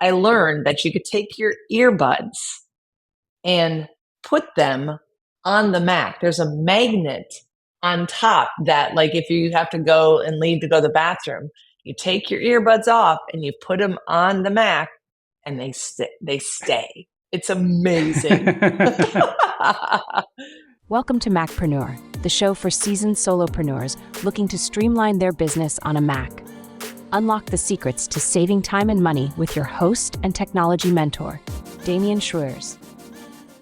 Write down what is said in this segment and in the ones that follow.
I learned that you could take your earbuds and put them on the Mac. There's a magnet on top that, like, if you have to go and leave to go to the bathroom, you take your earbuds off and you put them on the Mac, and they stay. It's amazing. Welcome to Macpreneur, the show for seasoned solopreneurs looking to streamline their business on a Mac. Unlock the secrets to saving time and money with your host and technology mentor, Damien Schroers.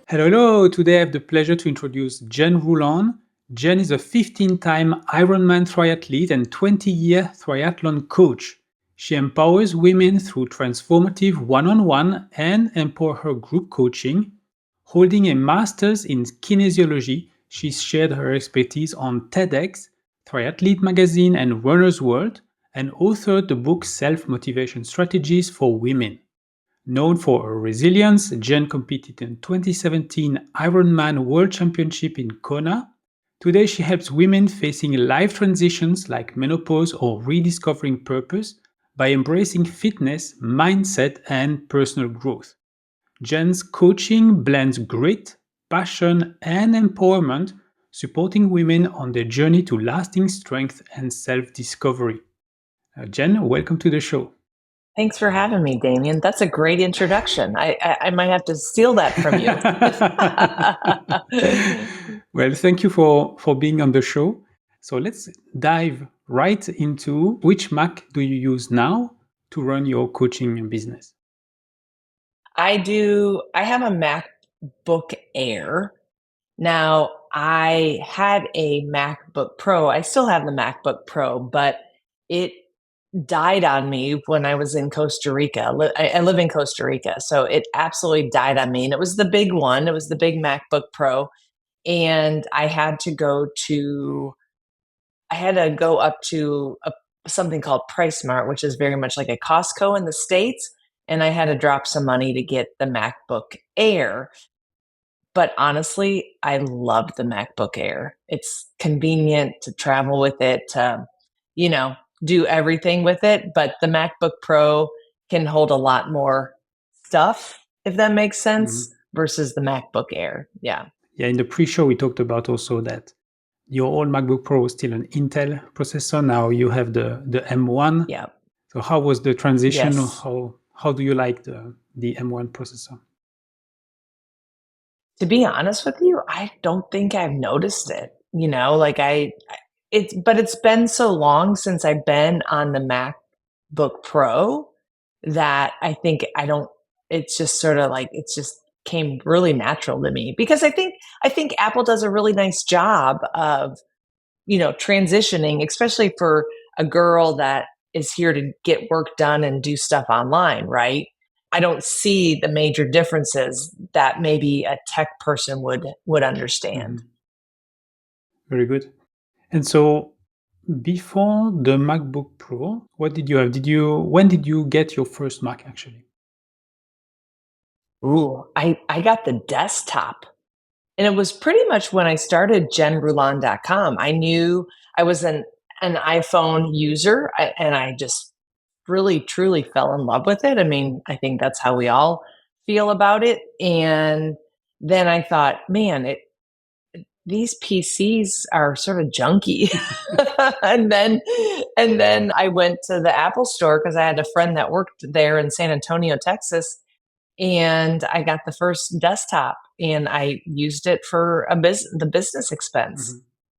Hello. Today I have the pleasure to introduce Jen Rulon. Jen is a 15-time Ironman triathlete and 20-year triathlon coach. She empowers women through transformative one-on-one and empower group coaching. Holding a master's in kinesiology, she's shared her expertise on TEDx, Triathlete Magazine, and Runner's World, and authored the book Self-Motivation Strategies for Women. Known for her resilience, Jen competed in 2017 Ironman World Championship in Kona. Today, she helps women facing life transitions like menopause or rediscovering purpose by embracing fitness, mindset, and personal growth. Jen's coaching blends grit, passion, and empowerment, supporting women on their journey to lasting strength and self-discovery. Jen, welcome to the show. Thanks for having me, Damien. That's a great introduction. I might have to steal that from you. Well, thank you for being on the show. So let's dive right into which Mac do you use now to run your coaching business? I have a MacBook Air. Now, I had a MacBook Pro. I still have the MacBook Pro, but it died on me when I was in Costa Rica. I live in Costa Rica, so it absolutely died on me. And it was the big one. It was the big MacBook Pro. And I had to go up to something called PriceSmart, which is very much like a Costco in the States. And I had to drop some money to get the MacBook Air. But honestly, I loved the MacBook Air. It's convenient to travel with it, to, do everything with it. But the MacBook Pro can hold a lot more stuff, if that makes sense, versus the MacBook Air. Yeah. Yeah, in the pre-show, we talked about also that your old MacBook Pro is still an Intel processor. Now you have the M1. Yeah. So how was the transition? Yes. How do you like the M1 processor? To be honest with you, I don't think I've noticed it. But it's been so long since I've been on the MacBook Pro that I think it's just sort of like, it's just came really natural to me, because I think Apple does a really nice job of, transitioning, especially for a girl that is here to get work done and do stuff online, right? I don't see the major differences that maybe a tech person would understand. Very good. And so before the MacBook Pro, what did you have? When did you get your first Mac actually? Ooh, I got the desktop. And it was pretty much when I started JenRulon.com. I knew I was an iPhone user, and I just really, truly fell in love with it. I mean, I think that's how we all feel about it. And then I thought, man, these PCs are sort of junky. and then I went to the Apple store because I had a friend that worked there in San Antonio, Texas. And I got the first desktop, and I used it for the business expense.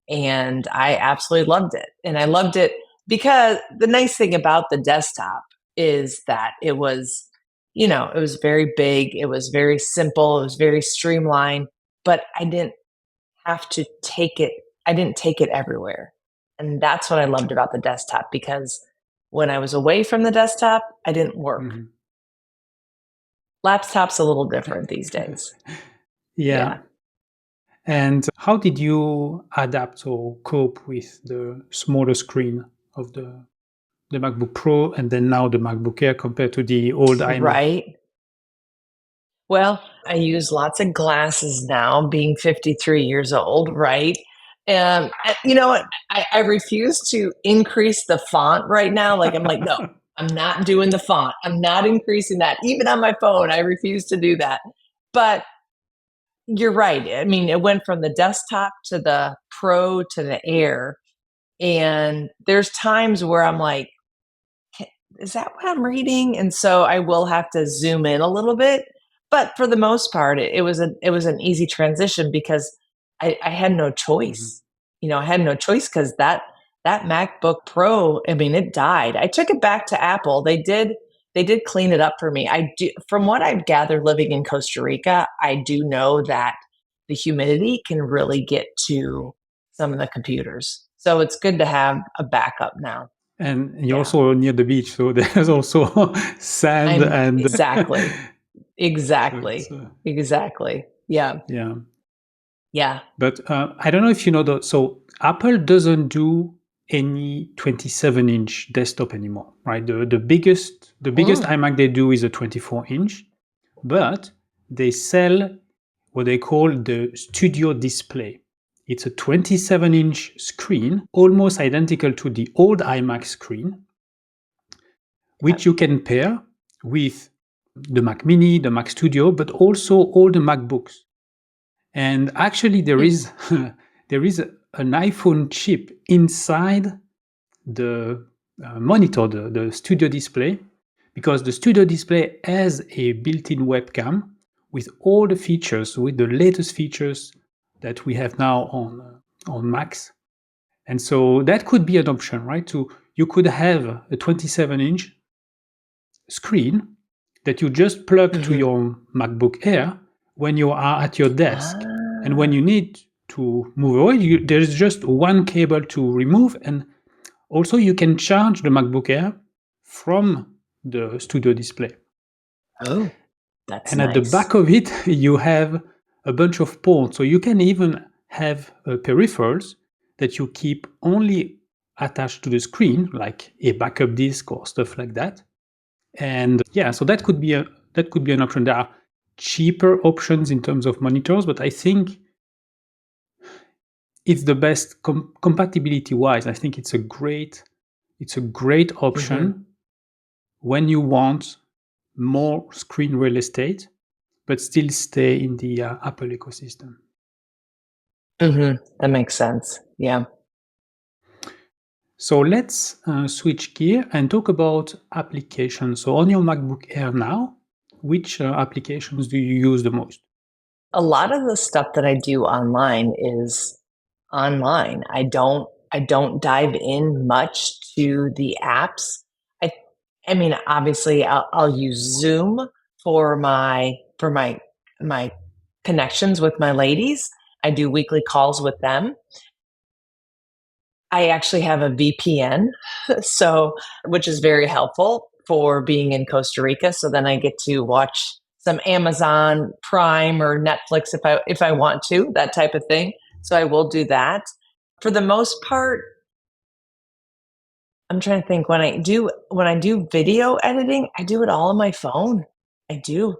And I absolutely loved it. And I loved it because the nice thing about the desktop is that it was, it was very big. It was very simple. It was very streamlined, but I didn't have to take it. I didn't take it everywhere. And that's what I loved about the desktop, because when I was away from the desktop, I didn't work. Laptop's a little different these days. Yeah. And how did you adapt or cope with the smaller screen of the MacBook Pro and then now the MacBook Air compared to the old iMac? Right. Well, I use lots of glasses now, being 53 years old, right? And you know what? I refuse to increase the font right now. Like, I'm like, no, I'm not doing the font. I'm not increasing that. Even on my phone, I refuse to do that. But you're right. I mean, it went from the desktop to the Pro to the Air. And there's times where I'm like, is that what I'm reading? And so I will have to zoom in a little bit. But for the most part, it was an easy transition because I had no Mhm. choice. I had no choice because that MacBook Pro, I mean, it died. I took it back to Apple. They did clean it up for me. I do, from what I've gathered living in Costa Rica, I do know that the humidity can really get to some of the computers. So it's good to have a backup now. And you're Yeah. also near the beach, so there's also sand I'm and exactly. so it's, Exactly. Yeah. yeah. Yeah. But I don't know if you know so Apple doesn't do any 27-inch desktop anymore, right? The biggest Mm. iMac they do is a 24-inch, but they sell what they call the Studio Display. It's a 27-inch screen, almost identical to the old iMac screen, which you can pair with the Mac Mini, the Mac Studio, but also all the MacBooks. And actually, there Mm. is there is an iPhone chip inside the monitor, the Studio Display, because the Studio Display has a built-in webcam with all the features, with the latest features that we have now on Macs. And so that could be an option, right? You could have a 27-inch screen that you just plug to Mhm. your MacBook Air when you are at your desk. And when Ah. you need to move away, there's just one cable to remove. And also, you can charge the MacBook Air from the Studio Display. Oh, that's And at the nice. back of it, you have a bunch of ports. So you can even have peripherals that you keep only attached to the screen, like a backup disk or stuff like that. And yeah, so that could be an option. There are cheaper options in terms of monitors, but I think it's the best compatibility wise. I think it's a great Mhm. option when you want more screen real estate, but still stay in the Apple ecosystem. Mhm. That makes sense. Yeah. So let's switch gear and talk about applications. So on your MacBook Air now, which applications do you use the most? A lot of the stuff that I do online is online. I don't dive in much to the apps. I I mean, obviously, I'll use Zoom for my connections with my ladies. I do weekly calls with them. I actually have a VPN, so which is very helpful for being in Costa Rica. So then I get to watch some Amazon Prime or Netflix if I want to, that type of thing. So I will do that. For the most part, I'm trying to think when I do video editing, I do it all on my phone. I do.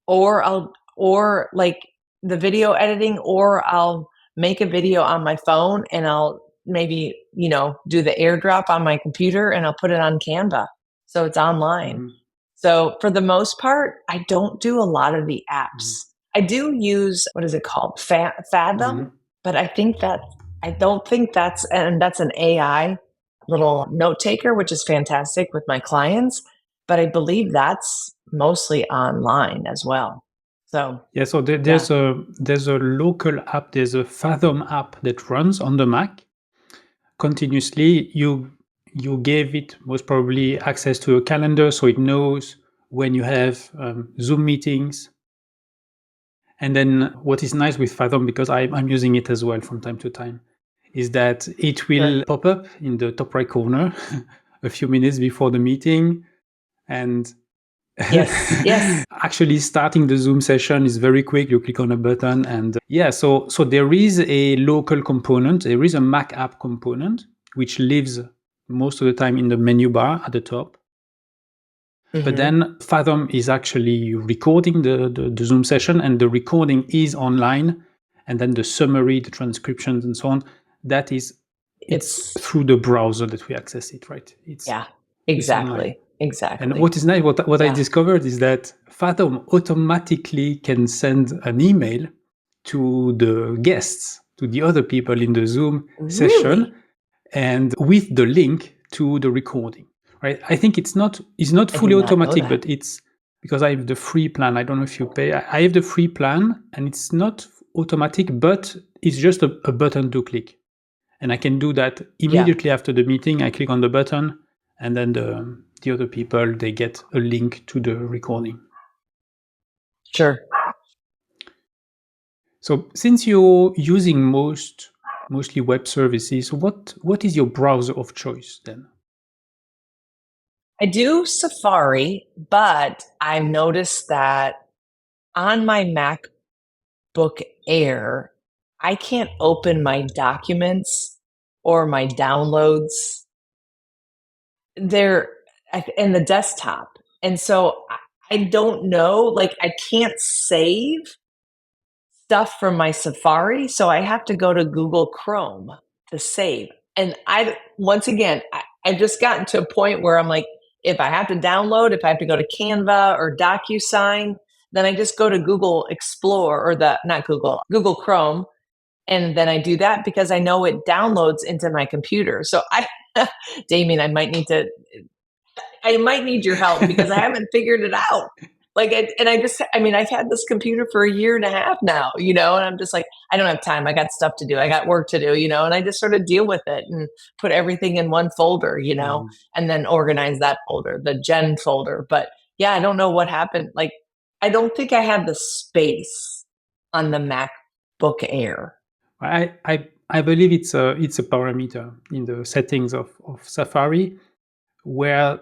Or like the video editing, or I'll make a video on my phone and I'll maybe, do the airdrop on my computer and I'll put it on Canva. So it's online. Mhm, So for the most part, I don't do a lot of the apps. mhm, I do use, what is it called? Fathom, mhm. but I don't think that's an AI little note taker, which is fantastic with my clients, but I believe that's mostly online as well. So, Yeah, so yeah. there's a local app, there's a Fathom app that runs on the Mac continuously. You gave it most probably access to a calendar, so it knows when you have Zoom meetings. And then what is nice with Fathom, because I'm using it as well from time to time, is that it Sure. will pop up in the top right corner a few minutes before the meeting, and Yes, yes. actually starting the Zoom session is very quick. You click on a button and yeah, so there is a local component, there is a Mac app component, which lives most of the time in the menu bar at the top. But Mhm. then Fathom is actually recording the Zoom session, and the recording is online. And then the summary, the transcriptions and so on, it's It's through the browser that we access it, right? yeah, It's online. exactly. Exactly. And what is nice, what I Yeah. discovered is that Fathom automatically can send an email to the guests, to the other people in the Zoom session, Really? and with the link to the recording. Right? I think it's not I fully did not know automatic, that. but it's because I have the free plan. I don't know if you pay. I have the free plan, and it's not automatic, but it's just a button to click. And I can do that immediately after the meeting. I click on the button, and then the other people, they get a link to the recording. Sure. So since you're using mostly web services, what is your browser of choice then? I do Safari, but I've noticed that on my MacBook Air, I can't open my documents or my downloads. They're in the desktop. And so I don't know, like I can't save stuff from my Safari, so I have to go to Google Chrome to save. And once again, I've just gotten to a point where I'm like, if I have to download, if I have to go to Canva or DocuSign, then I just go to Google Explore or not Google Chrome, and then I do that because I know it downloads into my computer. So Damien, I might need your help because I haven't figured it out. Like, I've had this computer for a year and a half now, and I'm just like, I don't have time. I got stuff to do. I got work to do, and I just sort of deal with it and put everything in one folder, and then organize that folder, the Jen folder. But yeah, I don't know what happened. Like, I don't think I have the space on the MacBook Air. I believe it's a parameter in the settings of Safari where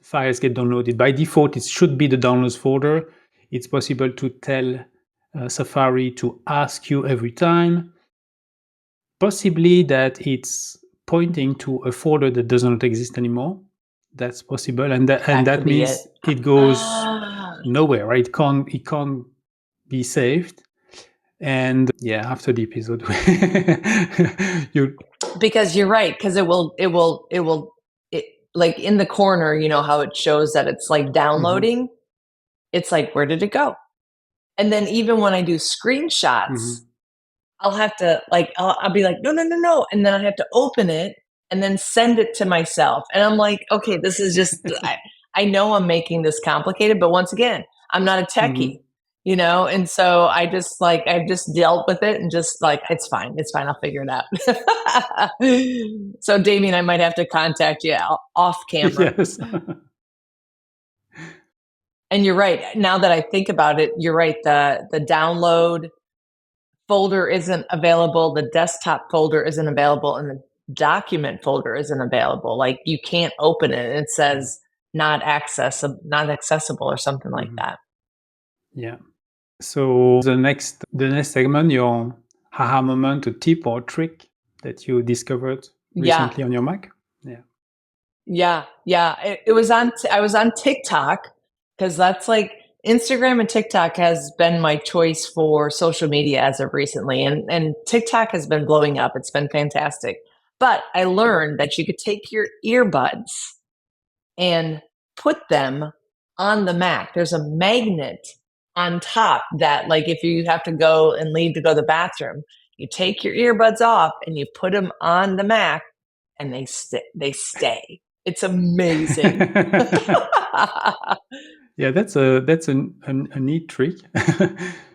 files get downloaded. By default, it should be the downloads folder. It's possible to tell Safari to ask you every time, possibly that it's pointing to a folder that does not exist anymore. That's possible, and that means it goes nowhere. Right? It can't be saved. And yeah, after the episode, because you're right, because it will like in the corner, how it shows that it's like downloading. Mm-hmm. It's like, where did it go? And then even when I do screenshots, mm-hmm. I'll have to I'll be like, no. And then I have to open it and then send it to myself. And I'm like, okay, this is just, I know I'm making this complicated, but once again, I'm not a techie, mm-hmm. And so I've just dealt with it and just like, it's fine. I'll figure it out. So Damien, I might have to contact you off camera. Yes. And you're right. Now that I think about it, you're right. The download folder isn't available. The desktop folder isn't available, and the document folder isn't available. Like, you can't open it. It says not accessible or something like that. Yeah. So the next segment, your aha moment, a tip or trick that you discovered recently on your Mac. Yeah. I was on TikTok, because that's like, Instagram and TikTok has been my choice for social media as of recently. And TikTok has been blowing up. It's been fantastic. But I learned that you could take your earbuds and put them on the Mac. There's a magnet on top that, like, if you have to go and leave to go to the bathroom, you take your earbuds off and you put them on the Mac, and they stay. It's amazing. Yeah, that's a neat trick.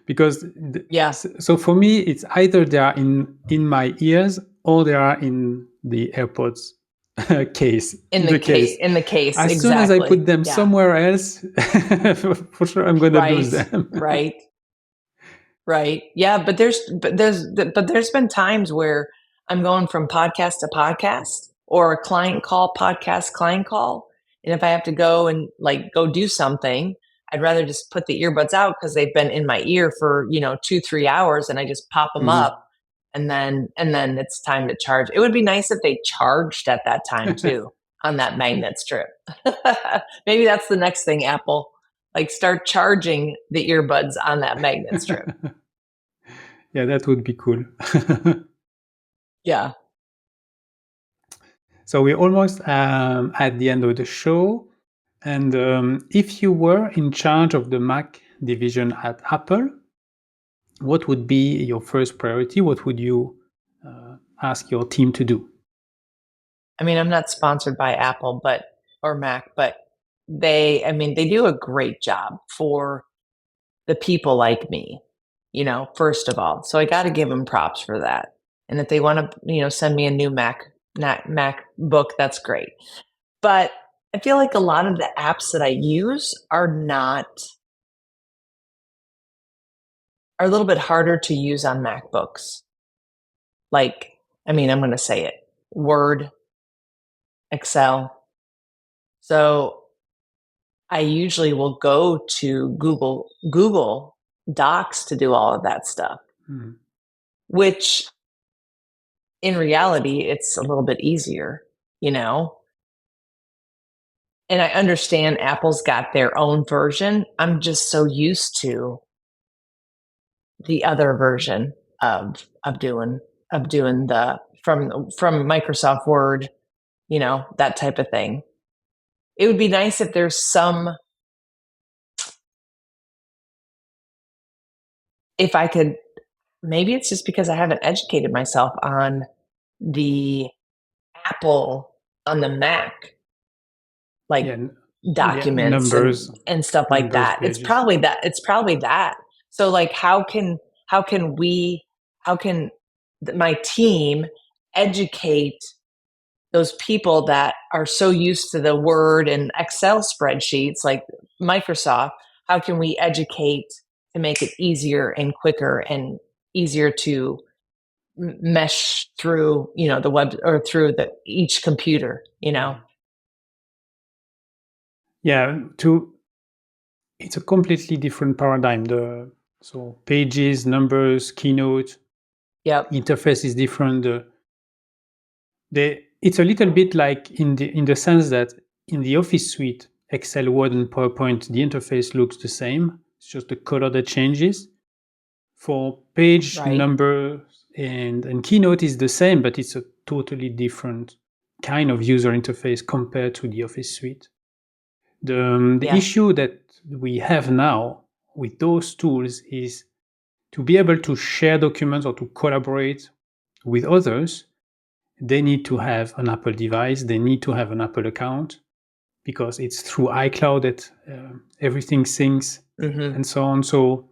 Because so for me, it's either they are in my ears or they are in the AirPods case. In the case. As soon as I put them somewhere else, for sure I'm going to lose them. Right. Yeah, but there's been times where I'm going from podcast to podcast, or a client call, podcast client call. And if I have to go and go do something, I'd rather just put the earbuds out, because they've been in my ear for, 2-3 hours, and I just pop them up, and then it's time to charge. It would be nice if they charged at that time too on that magnet strip. Maybe that's the next thing, Apple. Start charging the earbuds on that magnet strip. Yeah, that would be cool. Yeah. So we're almost at the end of the show. And if you were in charge of the Mac division at Apple, what would be your first priority? What would you ask your team to do? I mean, I'm not sponsored by Apple, or Mac, but they do a great job for the people like me, first of all. So I got to give them props for that. And if they want to, send me a new MacBook, that's great. But I feel like a lot of the apps that I use are a little bit harder to use on MacBooks. Like, I'm going to say it, Word, Excel. So I usually will go to Google Docs to do all of that stuff, which in reality, it's a little bit easier, And I understand Apple's got their own version. I'm just so used to the other version of doing the from Microsoft Word, that type of thing. It would be nice if there's if I could, maybe it's just because I haven't educated myself on the Apple on the Mac, like documents numbers, and stuff like that. pages. It's probably that. So like, how can my team educate those people that are so used to the Word and Excel spreadsheets like Microsoft? How can we educate to make it easier and quicker and easier to mesh through, the web or through each computer, Yeah, it's a completely different paradigm. So pages, numbers, keynote, interface is different. It's a little bit like in the sense that in the Office suite, Excel, Word, and PowerPoint, the interface looks the same. It's just the color that changes. For page, numbers, and keynote is the same, but it's a totally different kind of user interface compared to the Office suite. The issue that we have now with those tools is to be able to share documents or to collaborate with others. They need to have an Apple device. They need to have an Apple account because it's through iCloud that everything syncs and so on. So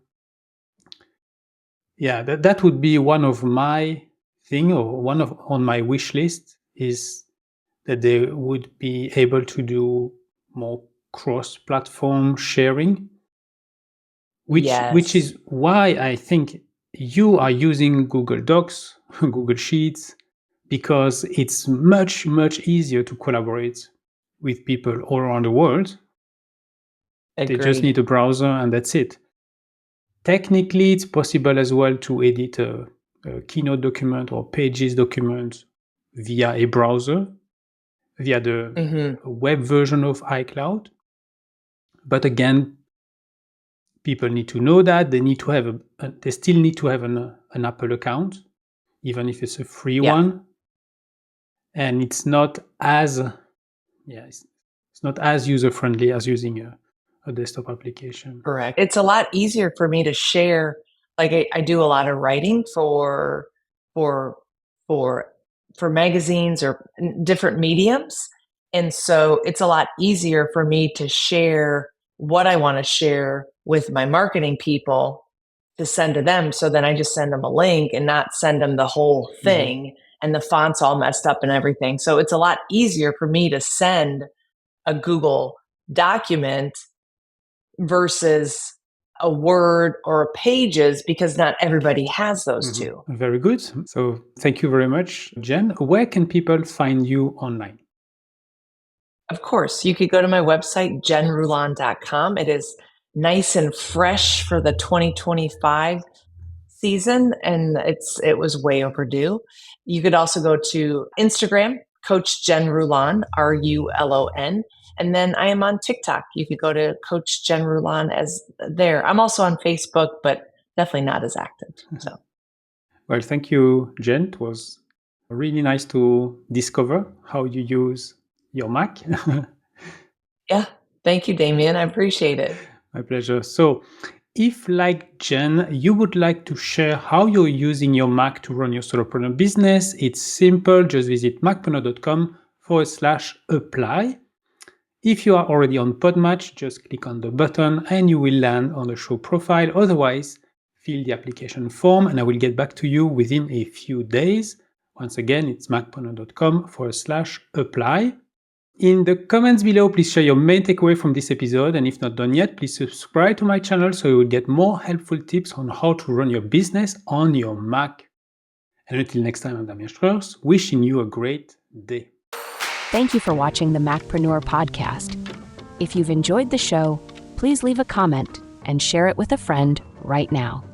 yeah, that would be one of my thing, or on my wish list, is that they would be able to do more cross-platform sharing, which is why I think you are using Google Docs, Google Sheets, because it's much, much easier to collaborate with people all around the world. Agreed. They just need a browser and that's it. Technically, it's possible as well to edit a Keynote document or Pages document via a browser, via the web version of iCloud. But again, people need to know that they need to have they still need to have an Apple account, even if it's a free one. And it's not as user friendly as using a desktop application. Correct. It's a lot easier for me to share. Like I do a lot of writing for magazines or different mediums. And so it's a lot easier for me to share what I want to share with my marketing people to send to them. So then I just send them a link and not send them the whole thing and the font's all messed up and everything. So it's a lot easier for me to send a Google document versus a Word or a Pages, because not everybody has those two. Very good. So thank you very much, Jen. Where can people find you online? Of course, you could go to my website, jenrulon.com. It is nice and fresh for the 2025 season, and it was way overdue. You could also go to Instagram, Coach Jen Rulon, Rulon. And then I am on TikTok. You could go to Coach Jen Rulon as there. I'm also on Facebook, but definitely not as active. So, well, thank you, Jen. It was really nice to discover how you use your Mac. Yeah, Thank you, Damien. I appreciate it. My pleasure. So, if like Jen, you would like to share how you're using your Mac to run your solopreneur business, it's simple. Just visit macpreneur.com/apply. If you are already on Podmatch, just click on the button and you will land on the show profile. Otherwise, fill the application form and I will get back to you within a few days. Once again, it's macpreneur.com/apply. In the comments below, please share your main takeaway from this episode. And if not done yet, please subscribe to my channel so you will get more helpful tips on how to run your business on your Mac. And until next time, I'm Damien Strauss, wishing you a great day. Thank you for watching the Macpreneur podcast. If you've enjoyed the show, please leave a comment and share it with a friend right now.